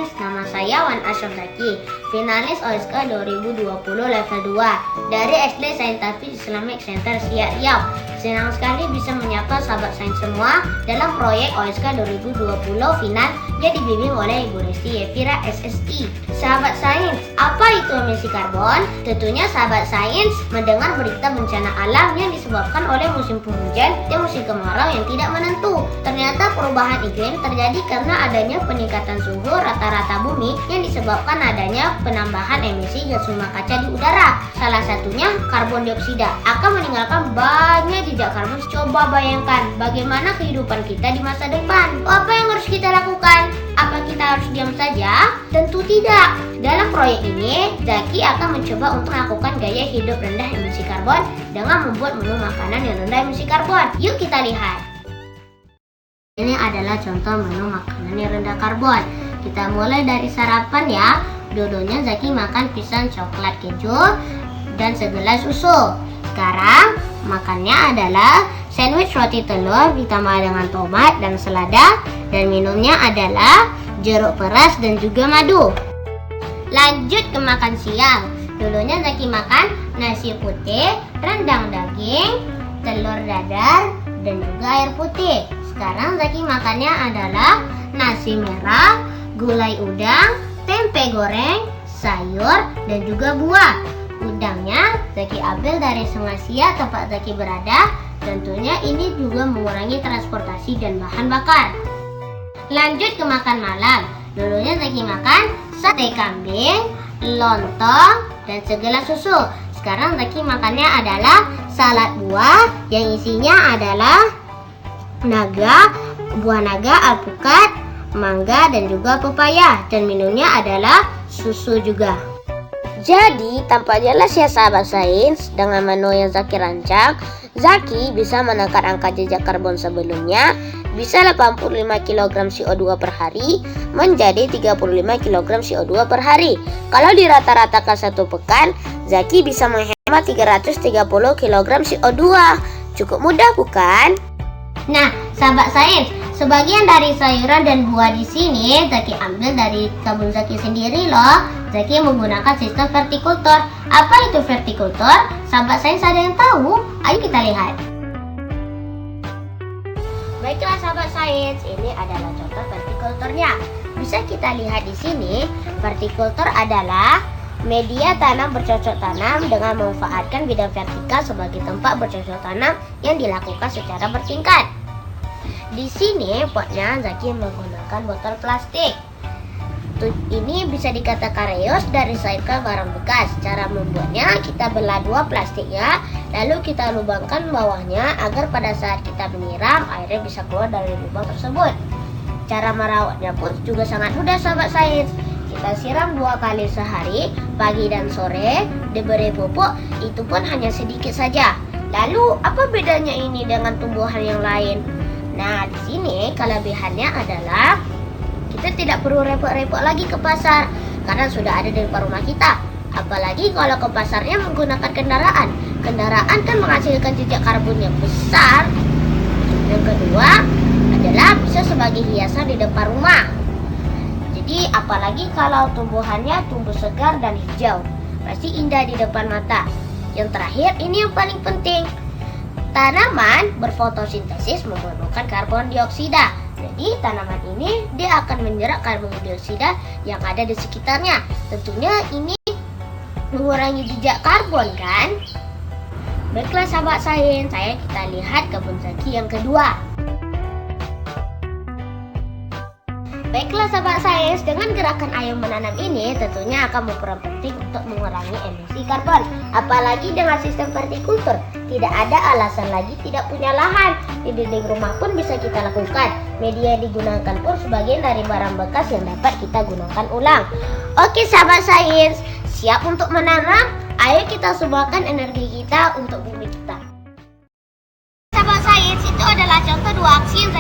Sains, nama saya Wan Ashraf Zaki, finalis OSK 2020 level 2 dari SD Saintifik Islamic Center Siak Riau. Senang sekali bisa menyapa sahabat sains semua dalam proyek OSK 2020 final yang dibimbing oleh Ibu Resti Yevira SSI. Sahabat sains, apa itu emisi karbon? Tentunya sahabat sains mendengar berita bencana alam yang disebabkan oleh musim penghujan dan musim kemarau yang tidak menentu. Ternyata perubahan iklim terjadi karena adanya peningkatan suhu rata-rata bumi yang disebabkan adanya penambahan emisi gas rumah kaca di udara. Salah satunya karbon dioksida akan meninggalkan banyak jejak karbon. Coba bayangkan bagaimana kehidupan kita di masa depan. Apa yang harus kita lakukan? Apa kita harus diam saja? Tentu tidak. Dalam proyek ini, Zaki akan mencoba untuk melakukan gaya hidup rendah emisi karbon dengan membuat menu makanan yang rendah emisi karbon. Yuk kita lihat. Ini adalah contoh menu makanan yang rendah karbon. Kita mulai dari sarapan ya. Dulunya Zaki makan pisang coklat keju dan segelas susu. Sekarang makannya adalah sandwich roti telur ditambah dengan tomat dan selada, dan minumnya adalah jeruk peras dan juga madu. Lanjut ke makan siang. Dulunya Zaki makan nasi putih, rendang daging, telur dadar, dan juga air putih. Sekarang Zaki makannya adalah nasi merah, gulai udang, tempe goreng, sayur, dan juga buah. Udangnya Zaki ambil dari Sungai Siak tempat Zaki berada. Tentunya ini juga mengurangi transportasi dan bahan bakar. Lanjut ke makan malam. Dulunya Zaki makan sate kambing, lontong, dan segelas susu. Sekarang Zaki makannya adalah salad buah yang isinya adalah buah naga, alpukat, mangga, dan juga pepaya. Dan minumnya adalah susu juga. Jadi, tanpa jelas ya sahabat sains, dengan menu yang Zaki rancang, Zaki bisa menekan angka jejak karbon sebelumnya bisa 85 kg CO2 per hari menjadi 35 kg CO2 per hari. Kalau dirata-ratakan satu pekan, Zaki bisa menghemat 330 kg CO2. Cukup mudah bukan? Nah, sahabat sains, sebagian dari sayuran dan buah di sini Zaki ambil dari kebun Zaki sendiri loh. Zaki menggunakan sistem vertikultur. Apa itu vertikultur? Sahabat sains ada yang tahu? Ayo kita lihat. Baiklah sahabat sains, ini adalah contoh vertikulturnya. Bisa kita lihat di sini, vertikultur adalah media tanam bercocok tanam dengan memanfaatkan bidang vertikal sebagai tempat bercocok tanam yang dilakukan secara bertingkat. Di sini potnya Zaki menggunakan botol plastik. Ini bisa dikatakan reuse dari recycle barang bekas. Cara membuatnya, kita belah dua plastiknya, lalu kita lubangkan bawahnya agar pada saat kita menyiram, airnya bisa keluar dari lubang tersebut. Cara merawatnya pun juga sangat mudah sahabat sains. Kita siram 2 kali sehari, pagi dan sore, diberi pupuk, itu pun hanya sedikit saja. Lalu apa bedanya ini dengan tumbuhan yang lain? Nah, di sini kelebihannya adalah kita tidak perlu repot-repot lagi ke pasar karena sudah ada di depan rumah kita. Apalagi kalau ke pasarnya menggunakan kendaraan. Kendaraan kan menghasilkan jejak karbon yang besar. Yang kedua adalah bisa sebagai hiasan di depan rumah. Jadi apalagi kalau tumbuhannya tumbuh segar dan hijau, pasti indah di depan mata. Yang terakhir, ini yang paling penting. Tanaman berfotosintesis memerlukan karbon dioksida. Jadi tanaman ini dia akan menyerap karbon dioksida yang ada di sekitarnya. Tentunya ini mengurangi jejak karbon kan? Baiklah sahabat sains, kita lihat kebun Zaki yang kedua. Baiklah sahabat sains, dengan gerakan ayo menanam ini tentunya akan berperan penting untuk mengurangi emisi karbon. Apalagi dengan sistem vertikultur, tidak ada alasan lagi tidak punya lahan. Di dinding rumah pun bisa kita lakukan. Media yang digunakan pun sebagian dari barang bekas yang dapat kita gunakan ulang. Oke sahabat sains, siap untuk menanam? Ayo kita sumbangkan energi kita untuk bumi kita. Sahabat sains, itu adalah contoh 2 aksi yang